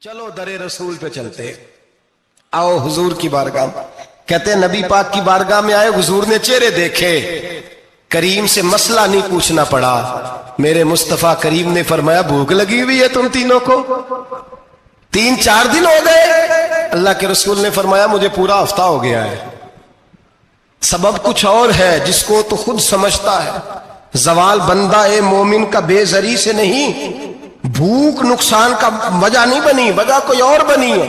چلو در رسول پہ چلتے، آؤ حضور کی بارگاہ۔ کہتے ہیں نبی پاک کی بارگاہ میں آئے، حضور نے چہرے دیکھے، کریم سے مسئلہ نہیں پوچھنا پڑا۔ میرے مصطفیٰ کریم نے فرمایا بھوک لگی ہوئی ہے تم تینوں کو؟ 3-4 دن ہو گئے؟ اللہ کے رسول نے فرمایا مجھے پورا ہفتہ ہو گیا ہے۔ سبب کچھ اور ہے جس کو تو خود سمجھتا ہے۔ زوال بندہ مومن کا بے زری سے نہیں، بھوک نقصان کا وجہ نہیں بنی، وجہ کوئی اور بنی ہے۔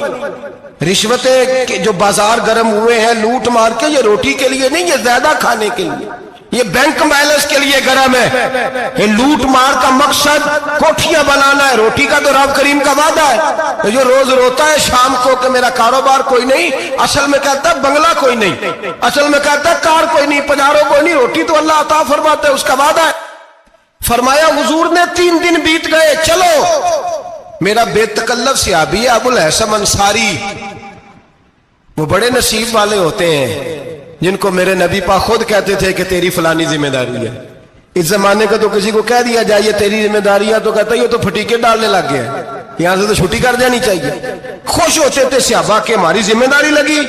رشوتیں جو بازار گرم ہوئے ہیں لوٹ مار کے، یہ روٹی کے لیے نہیں، یہ زیادہ کھانے کے لیے، یہ بینک بیلنس کے لیے گرم ہے۔ یہ لوٹ مار کا مقصد کوٹھیاں بنانا ہے، روٹی کا تو رب کریم کا وعدہ ہے۔ جو روز روتا ہے شام کو کہ میرا کاروبار کوئی نہیں، اصل میں کہتا ہے بنگلہ کوئی نہیں، اصل میں کہتا ہے کار کوئی نہیں، پجارو کوئی نہیں، روٹی تو اللہ عطا فرماتا ہے، اس کا وعدہ ہے۔ فرمایا حضور نے 3 دن بیت گئے، چلو۔ میرا بے تکلف صحابی ہے ابو الحسن انصاری، وہ بڑے نصیب والے ہوتے ہیں جن کو میرے نبی پاک خود کہتے تھے کہ تیری فلانی ذمہ داری ہے۔ اس زمانے کا تو کسی کو کہہ دیا جائے یہ تیری ذمہ داری ہے تو کہتا ہے یہ تو پھٹیکے ڈالنے لگ گیا، یہاں سے تو چھٹی کر جانی چاہیے۔ خوش ہوتے تھے صحابہ کہ ہماری ذمہ داری لگی۔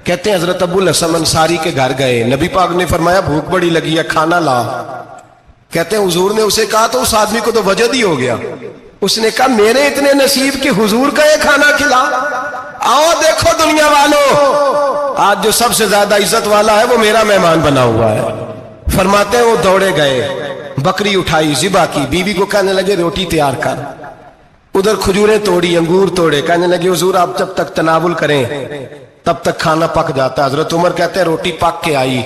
کہتے ہیں حضرت ابو الحسن انصاری کے گھر گئے، نبی پاک نے فرمایا بھوک بڑی لگی ہے، کھانا لا۔ کہتے ہیں حضور نے اسے کہا تو اس آدمی کو تو وجد ہی ہو گیا، اس نے کہا میرے اتنے نصیب کہ حضور کا یہ کھانا کھلا۔ آؤ دیکھو دنیا والوں، آج جو سب سے زیادہ عزت والا ہے وہ میرا مہمان بنا ہوا ہے۔ فرماتے ہیں وہ دوڑے گئے، بکری اٹھائی، ذبح کی، بیوی کو کہنے لگے روٹی تیار کر، ادھر کھجوریں توڑی، انگور توڑے، کہنے لگے حضور آپ جب تک تناول کریں تب تک کھانا پک جاتا ہے۔ حضرت عمر کہتے ہیں روٹی پک کے آئی،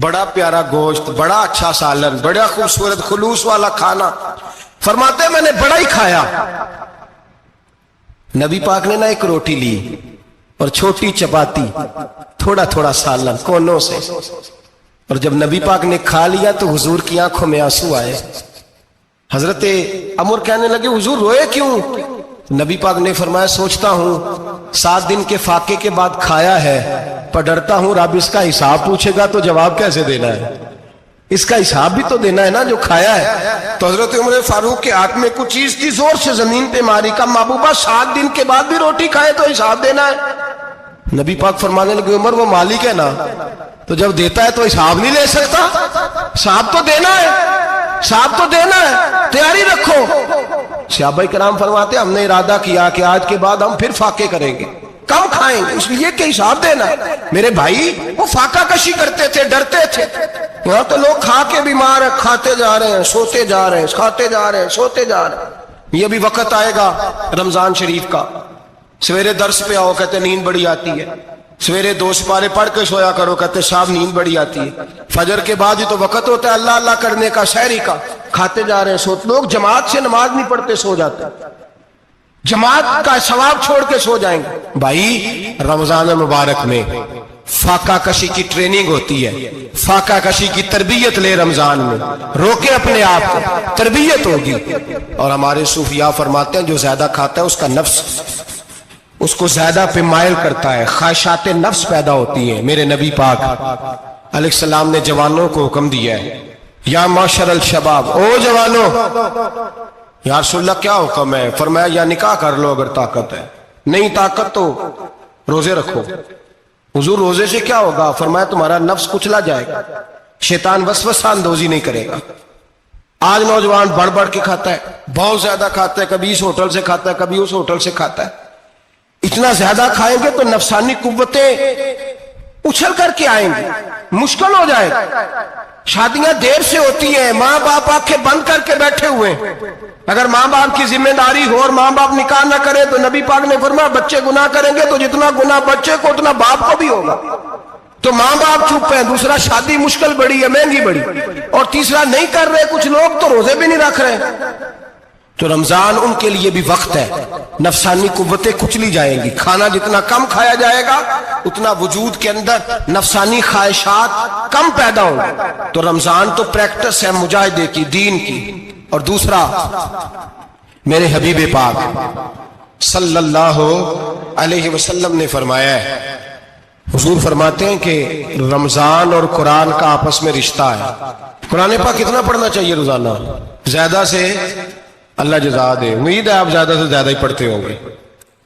بڑا پیارا گوشت، بڑا اچھا سالن، بڑا خوبصورت خلوص والا کھانا۔ فرماتے ہیں میں نے بڑا ہی کھایا۔ نبی پاک نے نہ ایک روٹی لی اور چھوٹی چپاتی، تھوڑا تھوڑا سالن کونوں سے، اور جب نبی پاک نے کھا لیا تو حضور کی آنکھوں میں آنسو آئے۔ حضرت عمر کہنے لگے حضور روئے کیوں؟ نبی پاک نے فرمایا سوچتا ہوں 7 دن کے فاقے کے بعد کھایا ہے، پر ڈرتا ہوں رب اس کا حساب پوچھے گا تو جواب کیسے دینا ہے، اس کا حساب بھی تو دینا ہے نا جو کھایا ہے۔ تو حضرت عمر فاروق کے ہاتھ میں کچھ چیز تھی، زور سے زمین پہ ماری، کا محبوبہ 7 دن کے بعد بھی روٹی کھائے تو حساب دینا ہے۔ نبی پاک فرمانے لگے عمر وہ مالک ہے نا، تو جب دیتا ہے تو حساب نہیں لے سکتا، حساب تو دینا ہے، حساب تو دینا ہے، تیاری رکھو۔ صحابہ کرام فرماتے ہم نے ارادہ کیا کہ آج کے بعد ہم پھر فاقے کریں گے، کم کھائیں گے، اس لیے کہ حساب دینا ہے۔ میرے بھائی وہ فاقہ کشی کرتے تھے، ڈرتے تھے۔ یہاں تو لوگ کھا کے بیمار ہیں، کھاتے جا رہے ہیں، سوتے جا رہے ہیں، کھاتے جا رہے ہیں، سوتے جا رہے ہیں۔ یہ بھی وقت آئے گا رمضان شریف کا، سویرے درس پہ آؤ کہتے نیند بڑی آتی ہے، سویرے 2 سپارے پڑھ کے سویا کرو کہتے صاحب نیند بڑی آتی ہے، فجر کے بعد ہی تو وقت ہوتا ہے اللہ اللہ کرنے کا، سحری کا، کھاتے جا رہے ہیں، سوتے۔ لوگ جماعت سے نماز نہیں پڑھتے، سو جاتے، جماعت کا ثواب چھوڑ کے سو جائیں گے۔ بھائی رمضان مبارک میں فاقہ کشی کی ٹریننگ ہوتی ہے، فاقہ کشی کی تربیت لے، رمضان میں روکے اپنے آپ کو، تربیت ہوگی۔ اور ہمارے صوفیاء فرماتے ہیں جو زیادہ کھاتا ہے اس کا نفس اس کو زیادہ پہ مائل کرتا ہے، خواہشات نفس پیدا ہوتی ہیں۔ میرے نبی پاک علیہ السلام نے جوانوں کو حکم دیا ہے یا معاشر الشباب، او جوانوں، یا رسول اللہ کیا حکم ہے؟ فرمایا یا نکاح کر لو اگر طاقت ہے، نہیں طاقت تو روزے رکھو۔ حضور روزے سے کیا ہوگا؟ فرمایا تمہارا نفس کچلا جائے گا، شیطان وسوسہ اندوزی نہیں کرے گا۔ آج نوجوان بڑھ بڑھ کے کھاتا ہے، بہت زیادہ کھاتا ہے، کبھی اس ہوٹل سے کھاتا ہے، کبھی اس ہوٹل سے کھاتا ہے۔ اتنا زیادہ کھائیں گے تو نفسانی قوتیں اچھل کر کے آئیں گی، مشکل ہو جائے گا۔ شادیاں دیر سے ہوتی ہیں، ماں باپ آنکھیں بند کر کے بیٹھے ہوئے ہیں۔ اگر ماں باپ کی ذمہ داری ہو اور ماں باپ نکاح نہ کرے تو نبی پاک نے فرمایا بچے گناہ کریں گے تو جتنا گناہ بچے کو اتنا باپ کو بھی ہوگا۔ تو ماں باپ چپ ہیں، دوسرا شادی مشکل بڑی ہے، مہنگی بڑی، اور تیسرا نہیں کر رہے، کچھ لوگ تو روزے بھی نہیں رکھ رہے۔ تو رمضان ان کے لیے بھی وقت ہے، نفسانی قوتیں کچلی جائیں گی، کھانا جتنا کم کھایا جائے گا اتنا وجود کے اندر نفسانی خواہشات کم پیدا ہوں گے۔ تو رمضان تو پریکٹس ہے مجاہدے کی، دین کی۔ اور دوسرا میرے حبیب پاک صلی اللہ علیہ وسلم نے فرمایا ہے، حضور فرماتے ہیں کہ رمضان اور قرآن کا آپس میں رشتہ ہے۔ قرآن پاک کتنا پڑھنا چاہیے روزانہ؟ زیادہ سے اللہ جزا دے، امید ہے آپ زیادہ سے زیادہ ہی پڑھتے ہوں گے۔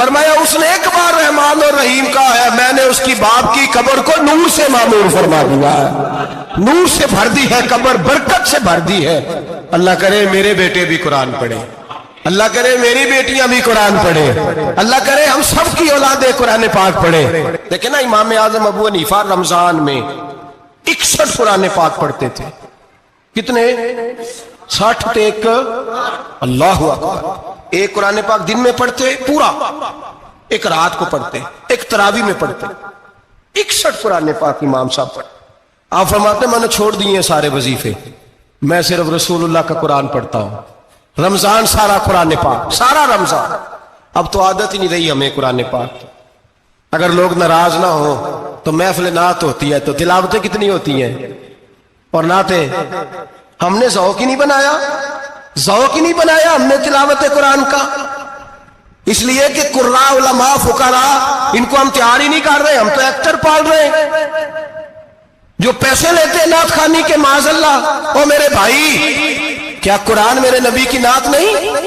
فرمایا اس نے ایک بار رحمان اور رحیم کہا ہے، میں نے اس کی باپ کی قبر کو نور سے معمور فرما دیا ہے، نور سے بھر دی ہے قبر، برکت سے بھر دی ہے۔ اللہ کرے میرے بیٹے بھی قرآن پڑھے، اللہ کرے میری بیٹیاں بھی قرآن پڑھے، اللہ کرے ہم سب کی اولادیں قرآن پاک پڑھے۔ لیکن نا امام اعظم ابو حنیفہ رمضان میں 61 قرآن پاک پڑھتے تھے۔ کتنے؟ 60 ایک، اللہ اکبر۔ ایک قرآن پاک دن میں پڑھتے پورا، ایک رات کو پڑھتے، ایک تراویح میں پڑھتے۔ 61 قرآن پاک امام صاحب پڑھتے۔ آپ فرماتے میں نے چھوڑ دیے ہیں سارے وظیفے، میں صرف رسول اللہ کا قرآن پڑھتا ہوں۔ رمضان سارا قرآن پاک، سارا رمضان۔ اب تو عادت ہی نہیں رہی ہمیں قرآن پاک۔ اگر لوگ ناراض نہ ہو تو محفل نعت ہوتی ہے تو تلاوتیں کتنی ہوتی ہیں، اور نعتیں ہم نے ذوق ہی نہیں بنایا، ذوق ہی نہیں بنایا ہم نے تلاوت قرآن کا۔ اس لیے کہ قراء علماء فقراء ان کو ہم تیار ہی نہیں کر رہے، ہم تو ایکٹر پال رہے ہیں جو پیسے لیتے ہیں نعت خوانی کے، معاذ اللہ۔ او میرے بھائی، کیا قرآن میرے نبی کی نعت نہیں؟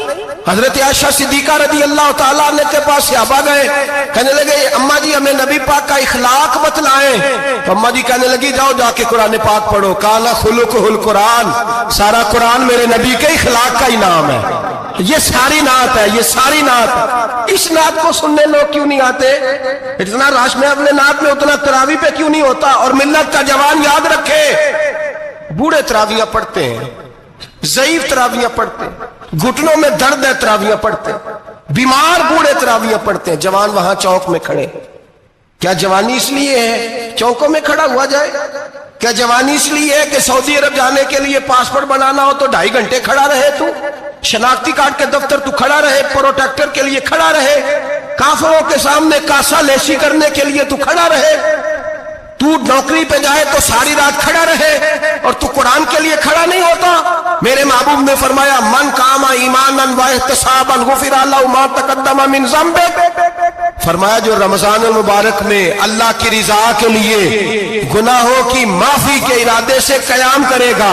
حضرت عائشہ صدیقہ رضی اللہ تعالیٰ عنہ کے پاس صحابہ گئے، کہنے لگے اماں جی ہمیں نبی پاک کا اخلاق بتلائیں۔ تو اماں جی کہنے لگی جاؤ جا کے قرآن پاک پڑھو، قال خلقہ القرآن، سارا قرآن میرے نبی کے اخلاق کا انعام ہے۔ یہ ساری نعت ہے، یہ ساری نعت ہے۔ اس نعت کو سننے لوگ کیوں نہیں آتے؟ اتنا رش میں اپنے نعت میں اتنا تراویح پہ کیوں نہیں ہوتا؟ اور ملت کا جوان یاد رکھے، بوڑھے تراویح پڑھتے ہیں، ضعیف تراویح پڑھتے ہیں، گھٹنوں میں درد ہے تراویح پڑھتے ہیں، بیمار بوڑھے تراویح پڑھتے ہیں، جوان وہاں چوک میں کھڑے۔ کیا جوانی اس لیے ہے چوکوں میں کھڑا ہوا جائے؟ کیا جوانی اس لیے ہے کہ سعودی عرب جانے کے لیے پاسپورٹ بنانا ہو تو 2.5 گھنٹے کھڑا رہے؟ تو شناختی کارڈ کے دفتر تو کھڑا رہے، پروٹیکٹر کے لیے کھڑا رہے، کافروں کے سامنے کاسا لیسی کرنے کے لیے تو کھڑا رہے، تو نوکری پہ جائے تو ساری رات کھڑا رہے، اور تو قرآن کے لیے کھڑا نہیں ہوتا؟ میرے محبوب نے فرمایا من قام ایمانا واحتسابا غفر له ما تقدم من ذنبه۔ فرمایا جو رمضان المبارک میں اللہ کی رضا کے لیے گناہوں کی معافی کے ارادے سے قیام کرے گا،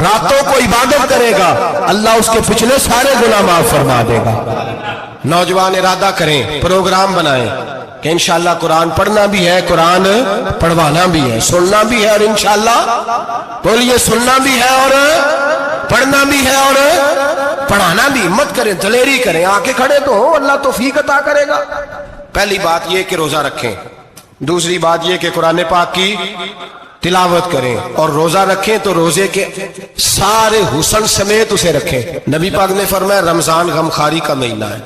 راتوں کو عبادت کرے گا، اللہ اس کے پچھلے سارے گناہ معاف فرما دے گا۔ نوجوان ارادہ کریں، پروگرام بنائیں کہ انشاءاللہ قرآن پڑھنا بھی ہے، قرآن پڑھوانا بھی ہے، سننا بھی ہے، اور انشاءاللہ بولیے سننا بھی ہے اور پڑھنا بھی ہے اور پڑھانا بھی۔ ہمت کریں، دلیری کریں، آنکھیں کھڑے تو ہو، اللہ توفیق عطا کرے گا۔ پہلی بات یہ کہ روزہ رکھیں، دوسری بات یہ کہ قرآن پاک کی تلاوت کریں، اور روزہ رکھیں تو روزے کے سارے حسن سمیت اسے رکھیں۔ نبی پاک نے فرمایا رمضان غمخاری کا مہینہ ہے،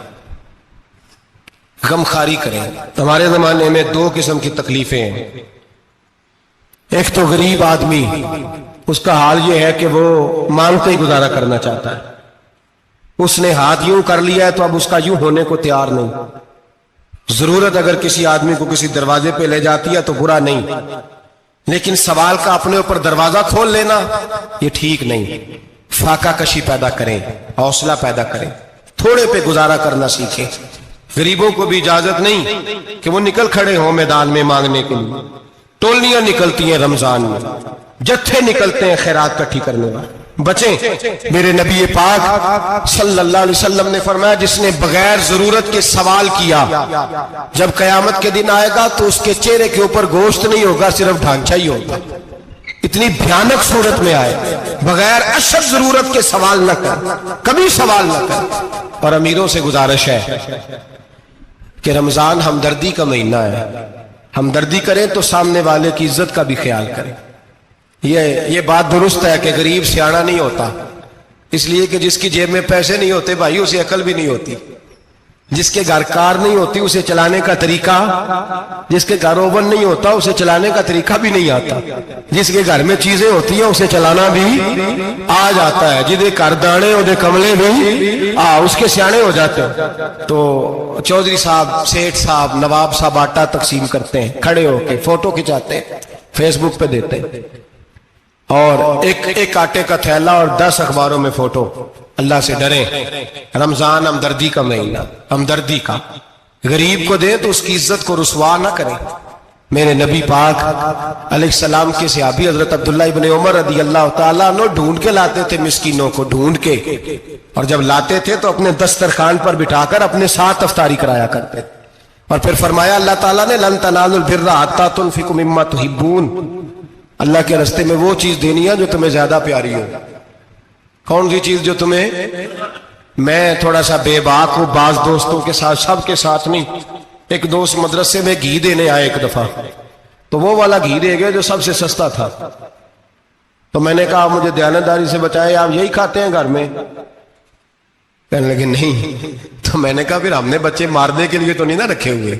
غمخاری کریں۔ ہمارے زمانے میں 2 قسم کی تکلیفیں ہیں۔ ایک تو غریب آدمی، اس کا حال یہ ہے کہ وہ مانگتے ہی گزارا کرنا چاہتا ہے، اس نے ہاتھ یوں کر لیا ہے تو اب اس کا یوں ہونے کو تیار نہیں۔ ضرورت اگر کسی آدمی کو کسی دروازے پہ لے جاتی ہے تو برا نہیں، لیکن سوال کا اپنے اوپر دروازہ کھول لینا یہ ٹھیک نہیں۔ فاقہ کشی پیدا کریں، حوصلہ پیدا کریں، تھوڑے پہ گزارا کرنا سیکھیں۔ غریبوں کو بھی اجازت نہیں کہ وہ نکل کھڑے ہوں میدان میں مانگنے کے لیے۔ ٹولیاں نکلتی ہیں رمضان میں، جتھے نکلتے ہیں خیرات کٹھی کرنے والے۔ بچیں، میرے نبی پاک صلی اللہ علیہ وسلم نے فرمایا جس نے بغیر ضرورت کے سوال کیا، جب قیامت کے دن آئے گا تو اس کے چہرے کے اوپر گوشت نہیں ہوگا، صرف ڈھانچہ ہی ہوگا۔ اتنی بھیانک صورت میں آئے، بغیر اشد ضرورت کے سوال نہ کر، کبھی سوال نہ کر۔ اور امیروں سے گزارش ہے کہ رمضان ہمدردی کا مہینہ ہے، ہمدردی کریں تو سامنے والے کی عزت کا بھی خیال کریں۔ یہ بات درست ہے کہ غریب سیاڑا نہیں ہوتا، اس لیے کہ جس کی جیب میں پیسے نہیں ہوتے بھائی اسے عقل بھی نہیں ہوتی، جس کے گھر کار نہیں ہوتی اسے چلانے کا طریقہ، جس کے گھر اوون نہیں ہوتا اسے چلانے کا طریقہ بھی نہیں آتا، جس کے گھر میں چیزیں ہوتی ہیں اسے چلانا بھی آ جاتا ہے، جدے گھر دانے اودے کملے بھی اس کے سیانے ہو جاتے ہیں۔ تو چودھری صاحب، سیٹھ صاحب، نواب صاحب آٹا تقسیم کرتے ہیں، کھڑے ہو کے فوٹو کھچاتے ہیں، فیس بک پہ دیتے ہیں، اور ایک آٹے کا تھیلا اور 10 اخباروں میں فوٹو۔ اللہ سے ڈریں، رمضان ہمدردی کا مہینہ، ہمدردی کا۔ غریب کو دیں تو اس کی عزت کو رسوا نہ کریں، میرے نبی پاک علیہ السلام کے صحابی حضرت عبداللہ ابن عمر رضی اللہ تعالیٰ عنہ ڈھونڈ کے لاتے تھے مسکینوں کو، ڈھونڈ کے، اور جب لاتے تھے تو اپنے دسترخوان پر بٹھا کر اپنے ساتھ افطاری کرایا کرتے تھے، اور پھر فرمایا اللہ تعالیٰ نے لن تنالوا البر حتی تنفقوا مما تحبون، اللہ کے راستے میں وہ چیز دینی ہے جو تمہیں زیادہ پیاری ہو۔ کون سی چیز جو تمہیں؟ میں تھوڑا سا بے باک ہوں، بعض دوستوں کے ساتھ، سب کے ساتھ نہیں۔ ایک دوست مدرسے میں گھی دینے آئے ایک دفعہ، تو وہ والا گھی دے گئے جو سب سے سستا تھا، تو میں نے کہا مجھے دیانتداری سے بچائے، آپ یہی کھاتے ہیں گھر میں؟ کہنے لگے نہیں۔ تو میں نے کہا پھر ہم نے بچے مارنے کے لیے تو نہیں نہ رکھے ہوئے،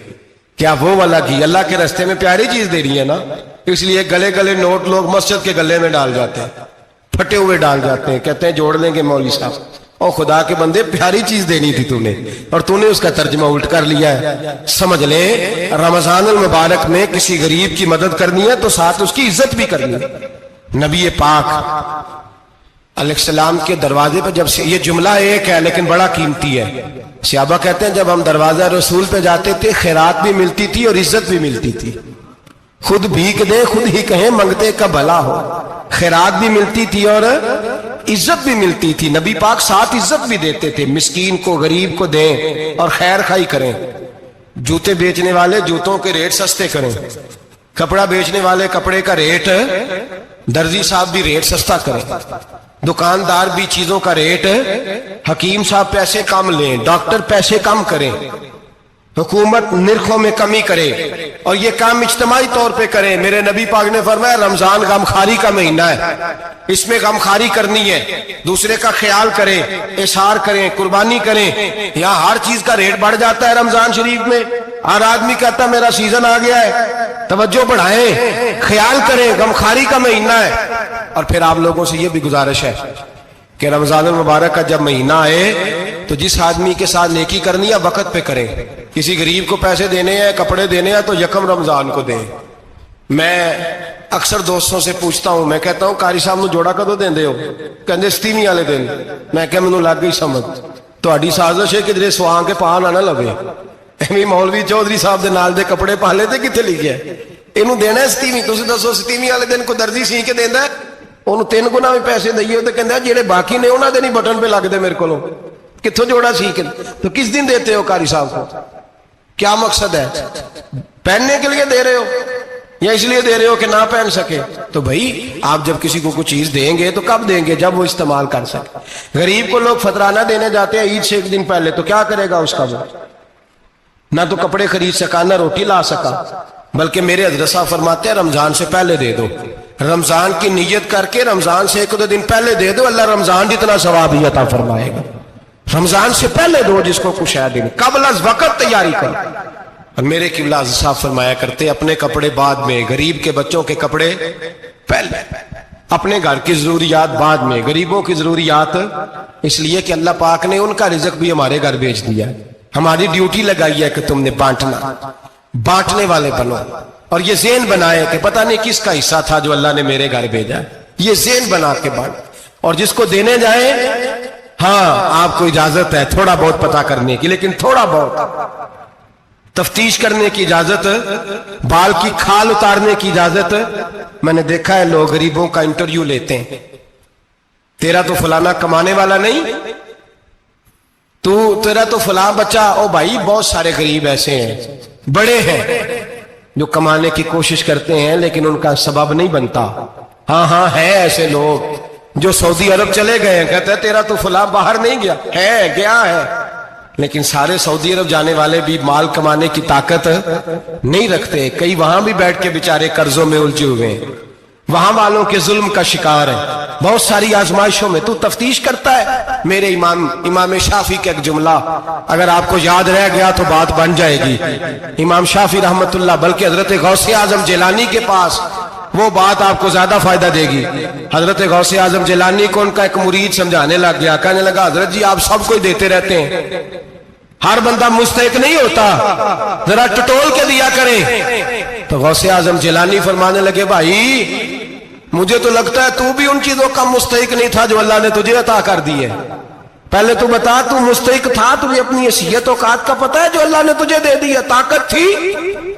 کیا وہ والا گھی اللہ کے راستے میں پیاری چیز دے رہی ہے نا، اس لیے گلے گلے نوٹ لوگ مسجد کے گلے میں ڈال جاتے ہیں، پھٹے ہوئے ڈال جاتے ہیں، کہتے ہیں جوڑ لیں گے مولوی صاحب۔ اور خدا کے بندے پیاری چیز دینی تھی تو نے، اور تو نے اس کا ترجمہ الٹ کر لیا ہے۔ سمجھ لیں رمضان المبارک میں کسی غریب کی مدد کرنی ہے تو ساتھ اس کی عزت بھی کرنی ہے۔ نبی پاک علیہ السلام کے دروازے پہ جب سے، یہ جملہ ایک ہے لیکن بڑا قیمتی ہے، صحابہ کہتے ہیں جب ہم دروازہ رسول پہ جاتے تھے خیرات بھی ملتی تھی اور عزت بھی ملتی تھی۔ خود بھیک دے خود ہی کہیں منگتے کا بھلا ہو، خیرات بھی ملتی تھی اور عزت بھی ملتی تھی۔ نبی پاک ساتھ عزت بھی دیتے تھے، مسکین کو غریب کو دیں اور خیر خائی کریں، جوتے بیچنے والے جوتوں کے ریٹ سستے کریں، کپڑا بیچنے والے کپڑے کا ریٹ، درزی صاحب بھی ریٹ سستا کریں، دکاندار بھی چیزوں کا ریٹ، حکیم صاحب پیسے کم لیں، ڈاکٹر پیسے کم کریں، حکومت نرخوں میں کمی کرے، اور یہ کام اجتماعی طور پہ کریں۔ میرے نبی پاک نے فرمایا رمضان غمخواری کا مہینہ ہے، اس میں غمخواری کرنی ہے، دوسرے کا خیال کریں، احسار کریں، قربانی کریں۔ یہاں ہر چیز کا ریٹ بڑھ جاتا ہے رمضان شریف میں، ہر آدمی کہتا ہے میرا سیزن آ گیا ہے، توجہ بڑھائیں، خیال کریں، غمخواری کا مہینہ ہے۔ اور پھر آپ لوگوں سے یہ بھی گزارش ہے کہ رمضان المبارک کا جب مہینہ آئے تو جس آدمی کے ساتھ نیکی کرنی ہے وقت پہ کریں، کسی غریب کو پیسے دینے ہیں، کپڑے دینے ہیں تو یکم رمضان کو دیں۔ میں اکثر دوستوں سے پوچھتا ہوں، میں کہتا ہوں قاری صاحب نو جوڑا کدو دیندے ہو؟ کہندے ستیویں والے دن۔ میں کہ مینوں لگ گئی سمجھ، تہاڈی سازش ہے کدھر سواں کے پا نہ لوے، ایویں مولوی چودھری صاحب دے نال دے کپڑے پا لے تے کتے لکھیا ہے اینوں دینا ہے ستیویں؟ تسی دسو ستیویں والے دن کو درزی سی کے دیندا ہے، انہوں 3 گنا بھی پیسے دئیے تو کہندا جڑے باقی نے انہاں دے نہیں بٹن پہ لگ دے میرے کولوں، کتھوں جوڑا سی کے؟ تو کس دن دیتے ہو قاری صاحب کو؟ کیا مقصد ہے؟ پہننے کے لیے دے رہے ہو یا اس لیے دے رہے ہو کہ نہ پہن سکے؟ تو بھائی آپ جب کسی کو کوئی چیز دیں گے تو کب دیں گے؟ جب وہ استعمال کر سکے۔ غریب کو لوگ فطرانہ دینے جاتے ہیں عید سے 1 دن پہلے، تو کیا کرے گا اس کا؟ وہ نہ تو کپڑے خرید سکا نہ روٹی لا سکا، بلکہ میرے حضرت صاحب فرماتے ہیں رمضان سے پہلے دے دو، رمضان کی نیت کر کے رمضان سے 1-2 دن پہلے دے دو، اللہ رمضان جتنا ثواب ہی عطا فرمائے گا۔ رمضان سے پہلے دو جس کو کچھ ہے دن، قبل از وقت تیاری کر۔ اور میرے قبلہ صاحب فرمایا کرتے اپنے کپڑے بعد میں، غریب کے بچوں کے کپڑے پہلے، اپنے گھر کی ضروریات بعد میں، غریبوں کی ضروریات، اس لیے کہ اللہ پاک نے ان کا رزق بھی ہمارے گھر بھیج دیا ہے، ہماری ڈیوٹی لگائی ہے کہ تم نے بانٹنا، بانٹنے والے بنو، اور یہ ذہن بنائے کہ پتہ نہیں کس کا حصہ تھا جو اللہ نے میرے گھر بھیجا، یہ ذہن بنا کے بانٹ، اور جس کو دینے جائیں ہاں آپ کو اجازت ہے تھوڑا بہت پتہ کرنے کی، لیکن تھوڑا بہت تفتیش کرنے کی اجازت، بال کی کھال اتارنے کی اجازت۔ میں نے دیکھا ہے لوگ غریبوں کا انٹرویو لیتے ہیں، تیرا تو فلانا کمانے والا نہیں، تیرا تو فلاں بچہ، او بھائی بہت سارے غریب ایسے ہیں، بڑے ہیں جو کمانے کی کوشش کرتے ہیں لیکن ان کا سبب نہیں بنتا۔ ہاں ہے ایسے لوگ جو سعودی عرب چلے گئے ہیں، کہتے ہیں تیرا تو فلاں باہر نہیں گیا، ہے گیا ہے، لیکن سارے سعودی عرب جانے والے بھی مال کمانے کی طاقت نہیں رکھتے، کئی وہاں بھی بیٹھ کے بیچارے قرضوں میں الجھے ہوئے ہیں، وہاں والوں کے ظلم کا شکار ہے، بہت ساری آزمائشوں میں۔ تو تفتیش کرتا ہے۔ میرے امام شافعی کا ایک جملہ اگر آپ کو یاد رہ گیا تو بات بن جائے گی۔ امام شافعی رحمت اللہ، بلکہ حضرت غوث اعظم جیلانی کے پاس وہ بات آپ کو زیادہ فائدہ دے گی۔ حضرت غوث اعظم جیلانی کو ان کا ایک مرید سمجھانے لگ گیا، کہنے لگا حضرت جی آپ سب کو ہی دیتے رہتے ہیں، ہر بندہ مستحق نہیں ہوتا، ذرا ٹٹول کے دیا کریں۔ تو غوث اعظم جیلانی فرمانے لگے بھائی مجھے تو لگتا ہے تو بھی ان چیزوں کا مستحق نہیں تھا جو اللہ نے تجھے عطا کر دی ہے، پہلے تو بتا تو مستحق تھا، تجھے اپنی حیثیت اوقات کا پتہ ہے جو اللہ نے تجھے دے دی ہے، طاقت تھی